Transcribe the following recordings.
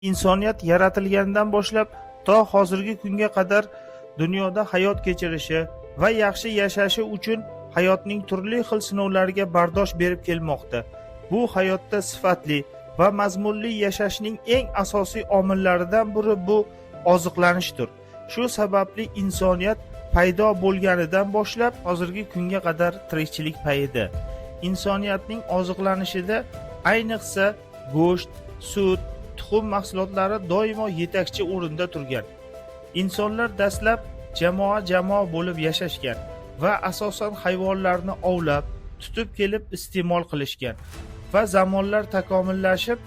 Insoniyat yaratilganidan boshlab to hozirgi kunga qadar dunyoda hayot kechirishi va yaxshi yashashi uchun hayotning turli xil sinovlariga bardosh berib kelmoqda. Bu hayotda sifatli va mazmunli yashashning eng asosiy omillaridan biri bu oziqlanishdir. Shu sababli insoniyat paydo bo'lganidan boshlab hozirgi kunga qadar tirikchilik payida. Insoniyatning oziqlanishida ayniqsa go'sht, sut, tuxum mahsulotlari doimo yetakchi o'rinda turgan. Insonlar dastlab jamoa bo'lib yashashgan va asosan hayvonlarni ovlab, tutib kelib iste'mol qilishgan va zamonlar takomillashib,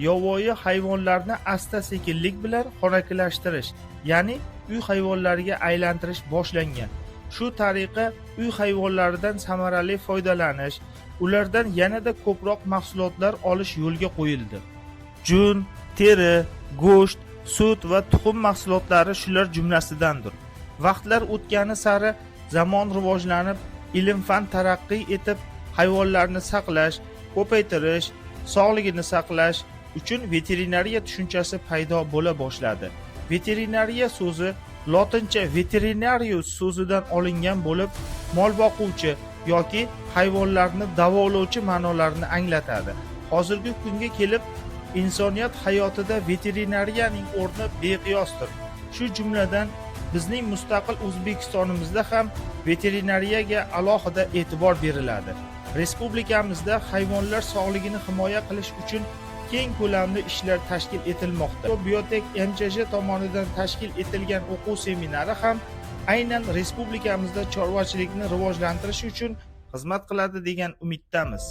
yovvoyi hayvonlarni asta-sekinlik bilan xonakilashtirish, ya'ni uy hayvonlariga aylantirish boshlangan. Shu tariqa uy hayvonlaridan samarali foydalanish, ulardan yanada ko'proq mahsulotlar olish yo'lga qo'yildi. Jun, teri, go'sht, sut va tuxum mahsulotlari shular jumlasidandir. Vaqtlar o'tgani sari zamon rivojlanib, ilm-fan taraqqiy etib, hayvonlarni saqlash, ko'paytirish, sog'ligini saqlash uchun veterinariya tushunchasi paydo bo'la boshladi. Veterinariya so'zi lotincha veterinarius so'zidan olingan bo'lib, mol boquvchi yoki hayvonlarni davolovchi ma'nolarini anglatadi. Hozirgi kunga kelib insoniyat hayotida veterinariyaning o'rni beqiyosdir. Shu jumladan bizning mustaqil O'zbekistonimizda ham veterinariyaga alohida e'tibor beriladi. Respublikamizda hayvonlar sog'ligini himoya qilish uchun keng ko'lamli ishlar tashkil etilmoqda. Biotek MChJ tomonidan tashkil etilgan o'quv seminari ham aynan respublikamizda chorvachilikni rivojlantirish uchun xizmat qiladi degan umiddamiz.